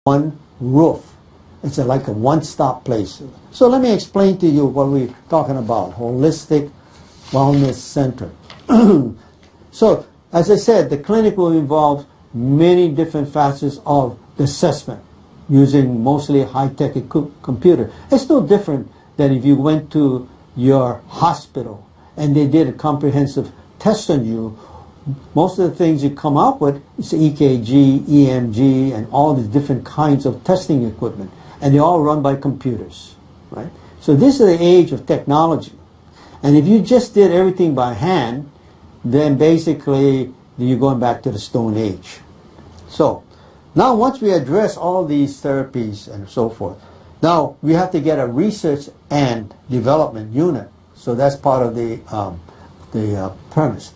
One roof. It's like a one-stop place. So let me explain to you what we're talking about, Holistic Wellness Center. So, as I said, the clinic will involve many different facets of the assessment using mostly high-tech computer. It's no different than if you went to your hospital and they did a comprehensive test on you. Most of the things you come up with is EKG, EMG, and all these different kinds of testing equipment. And they're all run by computers, right? So this is the age of technology. And if you just did everything by hand, then basically you're going back to the Stone Age. So now once we address all these therapies and so forth, now we have to get a research and development unit. So that's part of the premise.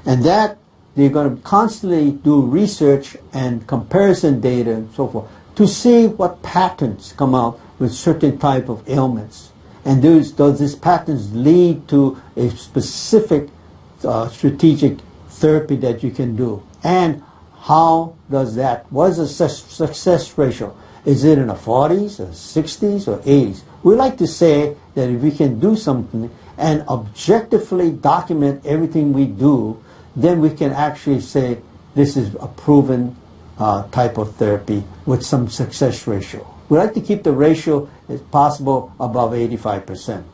And that they're going to constantly do research and comparison data and so forth to see what patterns come out with certain type of ailments. And does these patterns lead to a specific strategic therapy that you can do? And how does that, what is the success ratio? Is it in the 40s or 60s or 80s? We like to say that if we can do something and objectively document everything we do, then we can actually say this is a proven type of therapy with some success ratio. We like to keep the ratio, if possible, above 85%.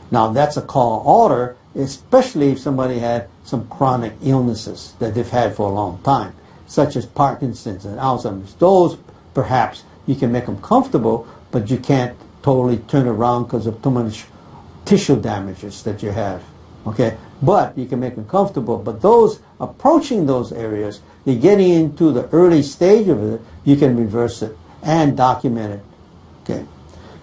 Now that's a tall order, especially if somebody had some chronic illnesses that they've had for a long time, such as Parkinson's and Alzheimer's. Those, perhaps, you can make them comfortable, but you can't totally turn around because of too much tissue damages that you have. Okay, but you can make them comfortable. But those approaching those areas, they're getting into the early stage of it, you can reverse it and document it. Okay,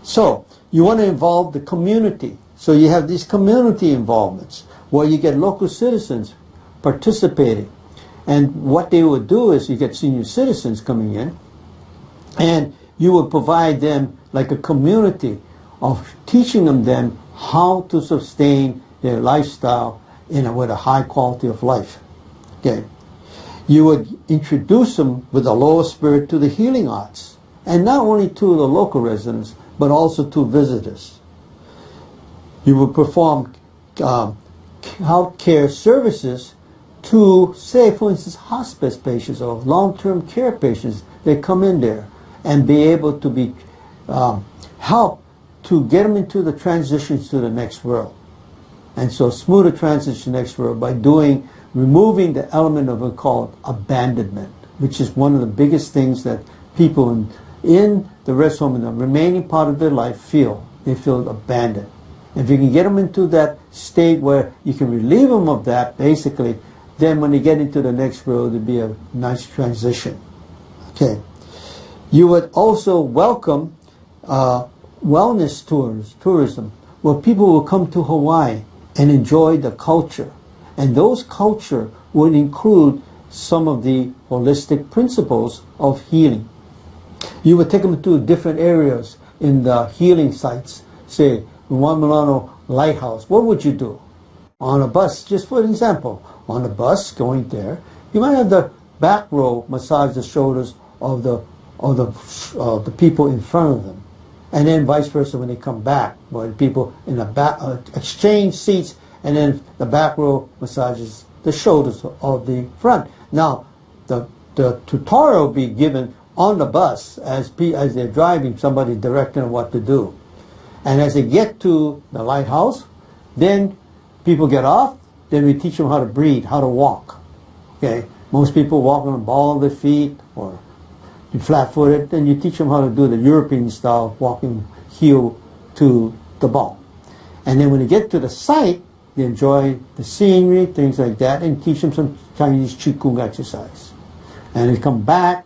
so you want to involve the community. So you have these community involvements where you get local citizens participating. And what they would do is you get senior citizens coming in, and you would provide them like a community of teaching them how to sustain their lifestyle with a high quality of life. Okay, you would introduce them with the lower spirit to the healing arts, and not only to the local residents, but also to visitors. You would perform healthcare services to, say, for instance, hospice patients or long-term care patients. They come in there and be able to be help to get them into the transitions to the next world. And so smoother transition to the next world by removing the element of what's called abandonment, which is one of the biggest things that people in the rest home in the remaining part of their life feel. They feel abandoned. If you can get them into that state where you can relieve them of that, basically, then when they get into the next world, it'd be a nice transition. Okay. You would also welcome wellness tourism, where people will come to Hawaii and enjoy the culture. And those culture would include some of the holistic principles of healing. You would take them to different areas in the healing sites. Say, Milano Lighthouse. What would you do? On a bus, just for example, on a bus going there, you might have the back row massage the shoulders of the people in front of them. And then vice versa when they come back, when people in the back exchange seats, and then the back row massages the shoulders of the front. Now, the tutorial will be given on the bus as they're driving, somebody directing them what to do. And as they get to the lighthouse, then people get off, then we teach them how to breathe, how to walk. Okay, most people walk on the ball of their feet or flat-footed, then you teach them how to do the European style, walking heel to the ball. And then when they get to the site, they enjoy the scenery, things like that, and teach them some Chinese Qigong exercise. And they come back,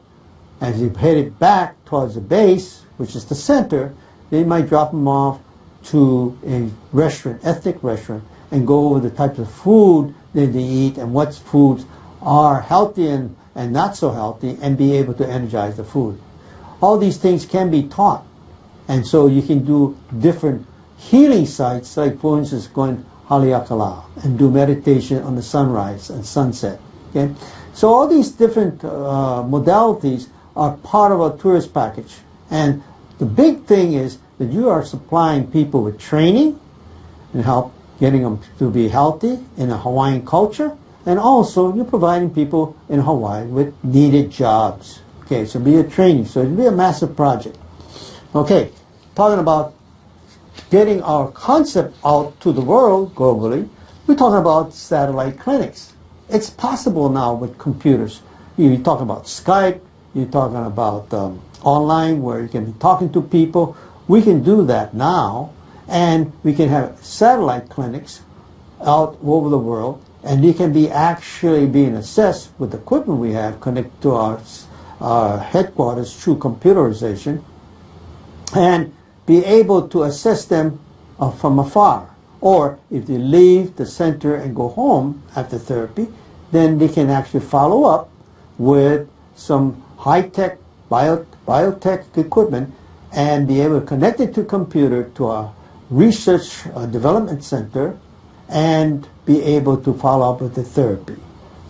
as they headed back towards the base, which is the center, they might drop them off to a restaurant, ethnic restaurant, and go over the types of food that they eat and what foods are healthy and not so healthy, and be able to energize the food. All these things can be taught, and so you can do different healing sites, like for instance going Haleakala and do meditation on the sunrise and sunset. Okay, so all these different modalities are part of a tourist package, and the big thing is that you are supplying people with training and help getting them to be healthy in a Hawaiian culture, and also you're providing people in Hawaii with needed jobs. Okay, so be a training, so it'll be a massive project. Okay, talking about getting our concept out to the world globally, we're talking about satellite clinics. It's possible now with computers. You're talking about Skype, you're talking about online where you can be talking to people. We can do that now, and we can have satellite clinics out over the world, and they can be actually being assessed with the equipment we have connected to our headquarters through computerization, and be able to assess them from afar. Or if they leave the center and go home after therapy, then they can actually follow up with some high-tech biotech equipment and be able to connect it to a computer to a research development center and be able to follow up with the therapy.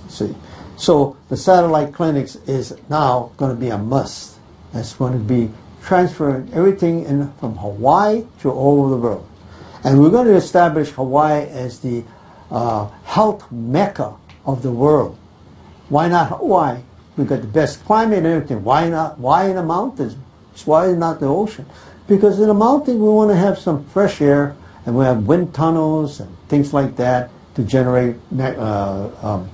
See, so the satellite clinics is now going to be a must. It's going to be transferring everything in from Hawaii to all over the world. And we're going to establish Hawaii as the health mecca of the world. Why not Hawaii? We've got the best climate and everything. Why not? Why in the mountains? Why not the ocean? Because in the mountains we want to have some fresh air, and we have wind tunnels and things like that to generate the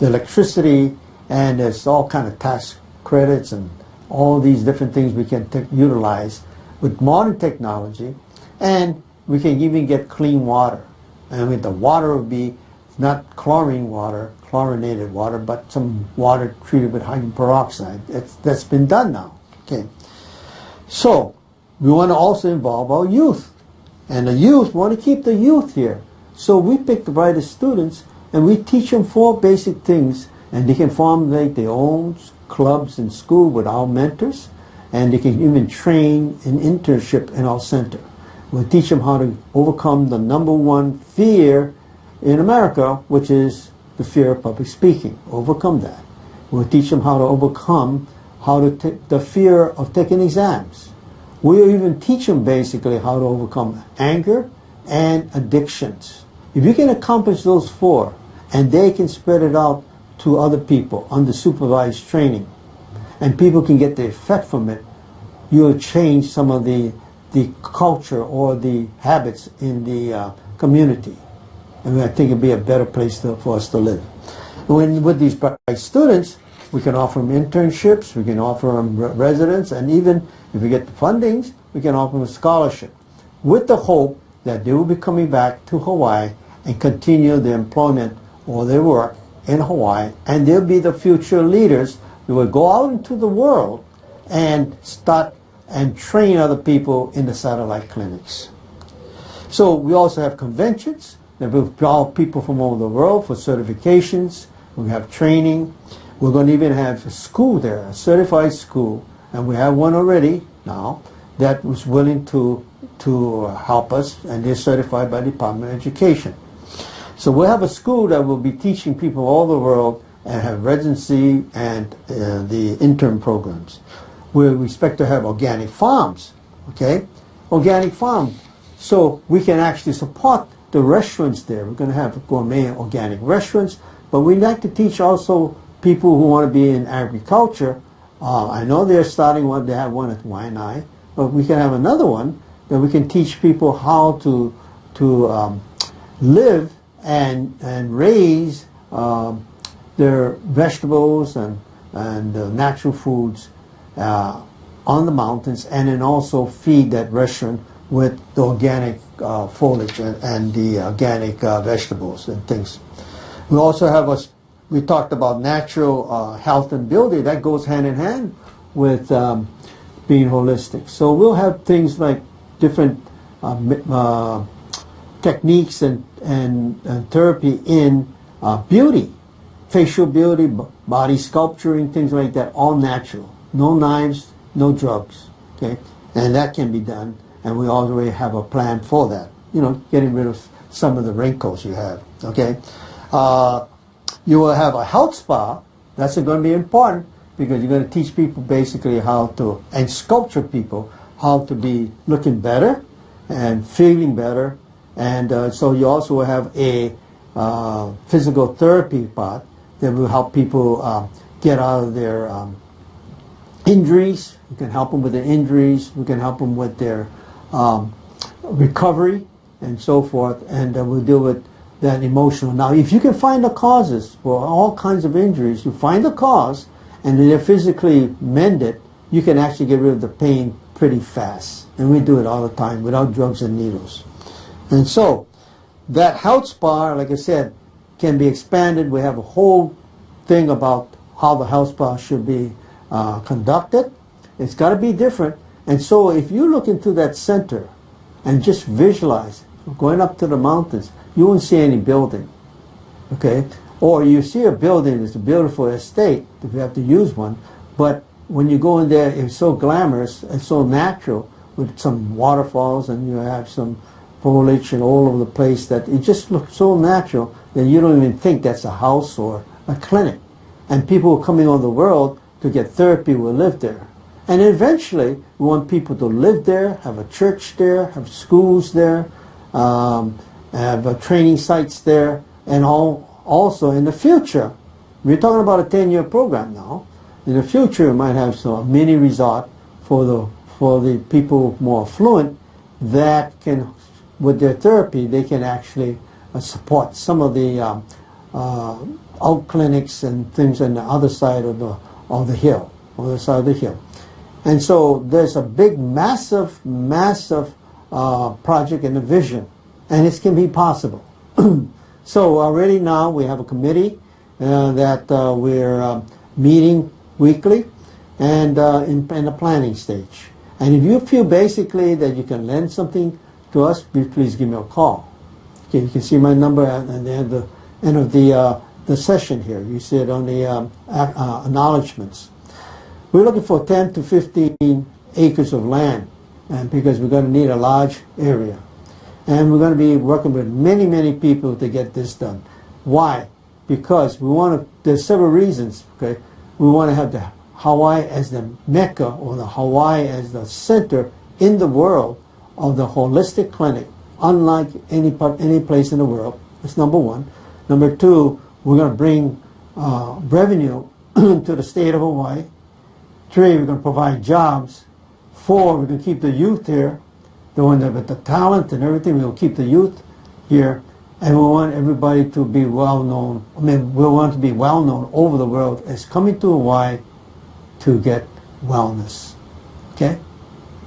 electricity, and there's all kind of tax credits and all these different things we can utilize with modern technology, and we can even get clean water. And with the water will be not chlorine water, chlorinated water, but some water treated with hydrogen peroxide. That's been done now. Okay. So we want to also involve our youth. And the youth, we want to keep the youth here. So we pick the brightest students and we teach them 4 basic things, and they can formulate their own clubs in school with our mentors, and they can even train in internship in our center. We'll teach them how to overcome the #1 fear in America, which is the fear of public speaking. Overcome that. We'll teach them how to overcome the fear of taking exams. We'll even teach them basically how to overcome anger and addictions. If you can accomplish those 4, and they can spread it out to other people under supervised training, and people can get the effect from it, you'll change some of the culture or the habits in the community. And I think it'd be a better place for us to live. With these bright students, we can offer them internships, we can offer them residence, and even if we get the fundings, we can offer them a scholarship, with the hope that they will be coming back to Hawaii and continue their employment or their work in Hawaii, and they'll be the future leaders who will go out into the world and start and train other people in the satellite clinics. So we also have conventions that will draw people from all over the world for certifications. We have training. We're going to even have a school there, a certified school, and we have one already now that was willing to help us, and they're certified by the Department of Education. So we'll have a school that will be teaching people all over the world and have residency and the intern programs. We expect to have organic farms, okay? Organic farm. So we can actually support the restaurants there. We're going to have gourmet organic restaurants, but we'd like to teach also people who want to be in agriculture. I know they're starting one, they have one at Waianae, but we can have another one that we can teach people how to live and raise their vegetables and natural foods on the mountains, and then also feed that restaurant with the organic foliage and the organic vegetables and things. We also have we talked about natural health and beauty. That goes hand in hand with being holistic. So we'll have things like different techniques and therapy in beauty, facial beauty, body sculpturing, things like that, all natural. No knives, no drugs, okay? And that can be done. and we already have a plan for that. You know, getting rid of some of the wrinkles you have, okay? You will have a health spa. That's going to be important because you're going to teach people basically how to, and sculpture people, how to be looking better and feeling better. And so you also will have a physical therapy part that will help people get out of their injuries. We can help them with their injuries. We can help them with their recovery and so forth. And we'll deal with that emotional. Now, if you can find the causes for all kinds of injuries, you find the cause and then they're physically mended, you can actually get rid of the pain pretty fast. And we do it all the time without drugs and needles. And so that health spa, like I said, can be expanded. We have a whole thing about how the health spa should be conducted. It's got to be different. And so if you look into that center and just visualize going up to the mountains, you won't see any building, okay? Or you see a building, it's a beautiful estate, if you have to use one, but when you go in there, it's so glamorous and so natural with some waterfalls and you have some foliage and all over the place that it just looks so natural that you don't even think that's a house or a clinic. And people coming on the world to get therapy will live there. And eventually, we want people to live there, have a church there, have schools there, have training sites there, and also in the future, we're talking about a 10-year program now. In the future, we might have a mini resort for the people more affluent that can, with their therapy, they can actually support some of the out clinics and things on the other side of the hill, on the side of the hill. And so there's a big, massive project and a vision, and it can be possible. So already now we have a committee that we're meeting weekly and in the planning stage. And if you feel basically that you can lend something to us, please give me a call. Okay, you can see my number at the end of the session here. You see it on the acknowledgments. We're looking for 10 to 15 acres of land, and because we're going to need a large area. And we're going to be working with many people to get this done. Why? Because we want to, there's several reasons, okay? We want to have the Hawaii as the Mecca, or the Hawaii as the center in the world of the holistic clinic, unlike any place in the world. That's number one. Number two, we're going to bring revenue to the state of Hawaii. 3, we're going to provide jobs. 4, we're going to keep the youth here. The one that with the talent and everything, we'll keep the youth here. And we want everybody to be well known. I mean, we want to be well known over the world as coming to Hawaii to get wellness. Okay?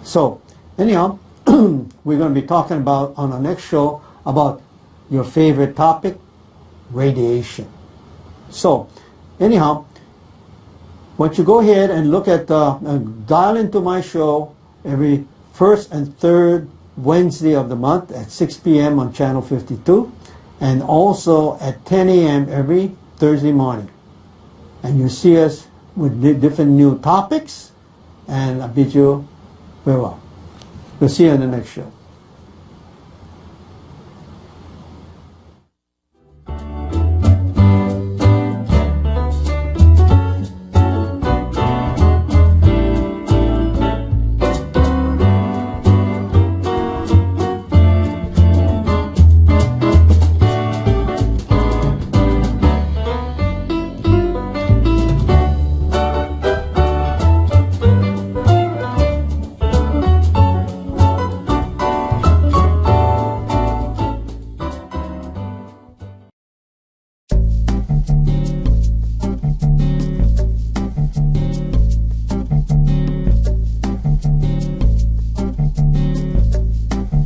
So, anyhow, we're going to be talking about on our next show about your favorite topic, radiation. So, anyhow, once you go ahead and look at, dial into my show every first and third Wednesday of the month at 6 p.m. on Channel 52, and also at 10 a.m. every Thursday morning. And you see us with different new topics, and I bid you farewell. We'll see you in the next show.